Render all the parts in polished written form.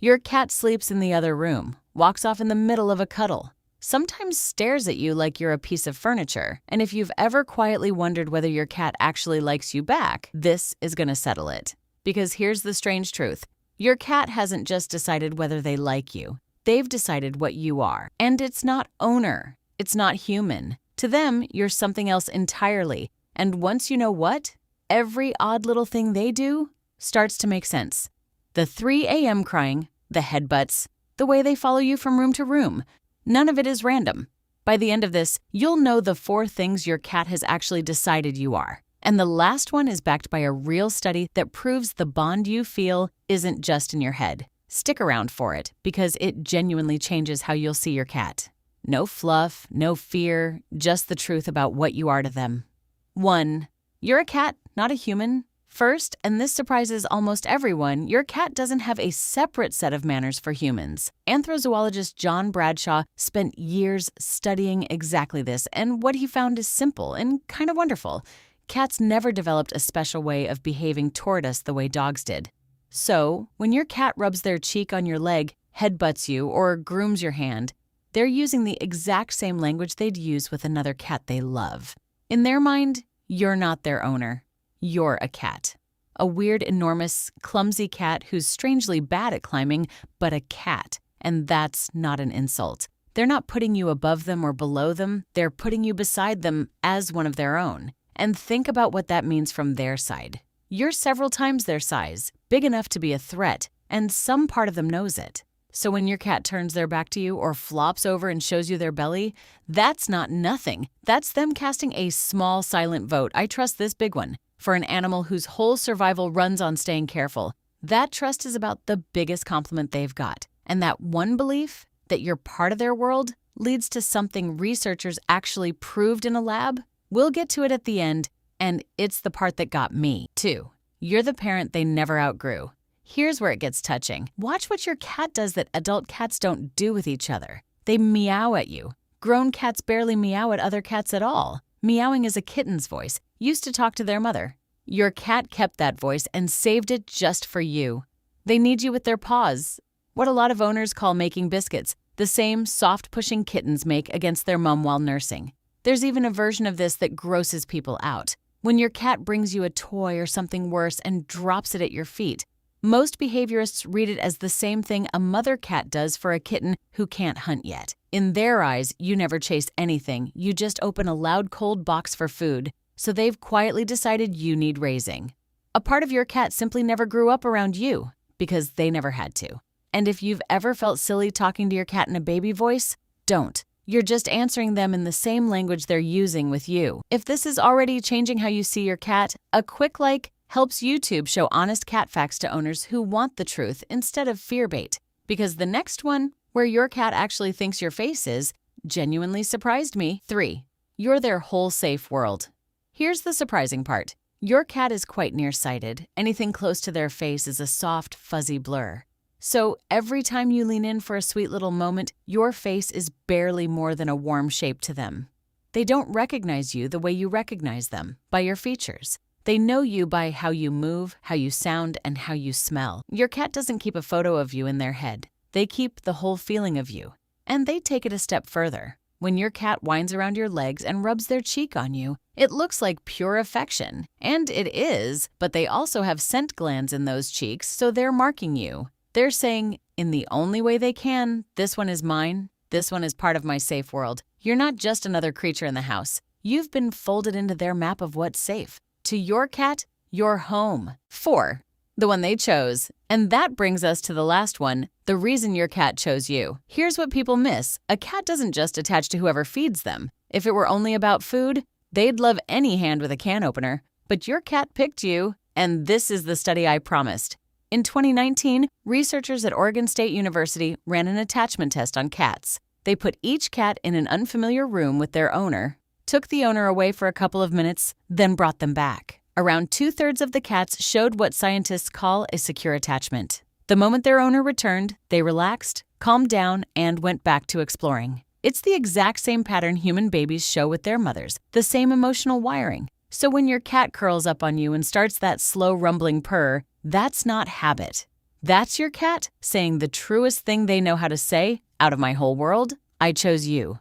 Your cat sleeps in the other room, walks off in the middle of a cuddle, sometimes stares at you like you're a piece of furniture. And if you've ever quietly wondered whether your cat actually likes you back, this is going to settle it. Because here's the strange truth. Your cat hasn't just decided whether they like you. They've decided what you are. And it's not owner. It's not human. To them, you're something else entirely. And once you know what, every odd little thing they do starts to make sense. The 3 a.m. crying, the headbutts, the way they follow you from room to room. None of it is random. By the end of this, you'll know the 4 things your cat has actually decided you are. And the last one is backed by a real study that proves the bond you feel isn't just in your head. Stick around for it, because it genuinely changes how you'll see your cat. No fluff, no fear, just the truth about what you are to them. 1. You're a cat, not a human. First, and this surprises almost everyone, your cat doesn't have a separate set of manners for humans. Anthrozoologist John Bradshaw spent years studying exactly this, and what he found is simple and kind of wonderful. Cats never developed a special way of behaving toward us the way dogs did. So, when your cat rubs their cheek on your leg, headbutts you, or grooms your hand, they're using the exact same language they'd use with another cat they love. In their mind, you're not their owner. You're a cat. A weird, enormous, clumsy cat who's strangely bad at climbing, but a cat. And that's not an insult. They're not putting you above them or below them. They're putting you beside them as one of their own. And think about what that means from their side. You're several times their size, big enough to be a threat, and some part of them knows it. So when your cat turns their back to you or flops over and shows you their belly, that's not nothing. That's them casting a small silent vote. I trust this big one. For an animal whose whole survival runs on staying careful, that trust is about the biggest compliment they've got. And that one belief, that you're part of their world, leads to something researchers actually proved in a lab. We'll get to it at the end, and it's the part that got me, too. You're the parent they never outgrew. Here's where it gets touching. Watch what your cat does that adult cats don't do with each other. They meow at you. Grown cats barely meow at other cats at all. Meowing is a kitten's voice, used to talk to their mother. Your cat kept that voice and saved it just for you. They need you with their paws. What a lot of owners call making biscuits, the same soft-pushing kittens make against their mom while nursing. There's even a version of this that grosses people out. When your cat brings you a toy or something worse and drops it at your feet. Most behaviorists read it as the same thing a mother cat does for a kitten who can't hunt yet. In their eyes, you never chase anything. You just open a loud, cold box for food. So they've quietly decided you need raising. A part of your cat simply never grew up around you because they never had to. And if you've ever felt silly talking to your cat in a baby voice, don't. You're just answering them in the same language they're using with you. If this is already changing how you see your cat, a quick like helps YouTube show honest cat facts to owners who want the truth instead of fear bait. Because the next one, where your cat actually thinks your face is, genuinely surprised me. 3. You're their whole safe world. Here's the surprising part. Your cat is quite nearsighted. Anything close to their face is a soft, fuzzy blur. So every time you lean in for a sweet little moment, your face is barely more than a warm shape to them. They don't recognize you the way you recognize them, by your features. They know you by how you move, how you sound, and how you smell. Your cat doesn't keep a photo of you in their head. They keep the whole feeling of you. And they take it a step further. When your cat winds around your legs and rubs their cheek on you, it looks like pure affection. And it is, but they also have scent glands in those cheeks, so they're marking you. They're saying, in the only way they can, this one is mine, this one is part of my safe world. You're not just another creature in the house. You've been folded into their map of what's safe. To your cat, your home. 4. The one they chose. And that brings us to the last one, the reason your cat chose you. Here's what people miss. A cat doesn't just attach to whoever feeds them. If it were only about food, they'd love any hand with a can opener. But your cat picked you, and this is the study I promised. In 2019, researchers at Oregon State University ran an attachment test on cats. They put each cat in an unfamiliar room with their owner, took the owner away for a couple of minutes, then brought them back. Around 2/3 of the cats showed what scientists call a secure attachment. The moment their owner returned, they relaxed, calmed down, and went back to exploring. It's the exact same pattern human babies show with their mothers, the same emotional wiring. So when your cat curls up on you and starts that slow rumbling purr, that's not habit. That's your cat saying the truest thing they know how to say, out of my whole world, I chose you.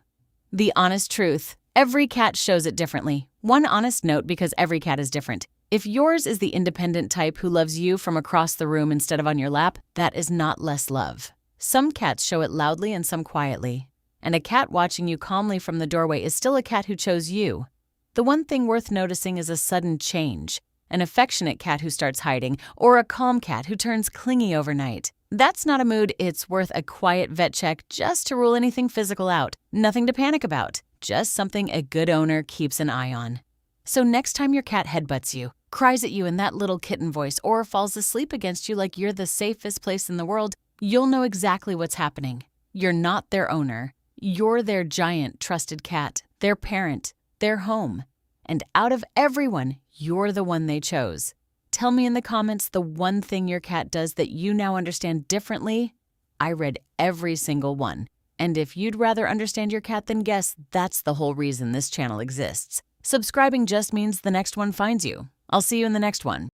The honest truth. Every cat shows it differently. One honest note, because every cat is different. If yours is the independent type who loves you from across the room instead of on your lap, that is not less love. Some cats show it loudly and some quietly. And a cat watching you calmly from the doorway is still a cat who chose you. The one thing worth noticing is a sudden change. An affectionate cat who starts hiding, or a calm cat who turns clingy overnight. That's not a mood, it's worth a quiet vet check just to rule anything physical out. Nothing to panic about, just something a good owner keeps an eye on. So next time your cat headbutts you, cries at you in that little kitten voice, or falls asleep against you like you're the safest place in the world, you'll know exactly what's happening. You're not their owner. You're their giant, trusted cat, their parent, their home. And out of everyone, you're the one they chose. Tell me in the comments the one thing your cat does that you now understand differently. I read every single one. And if you'd rather understand your cat than guess, that's the whole reason this channel exists. Subscribing just means the next one finds you. I'll see you in the next one.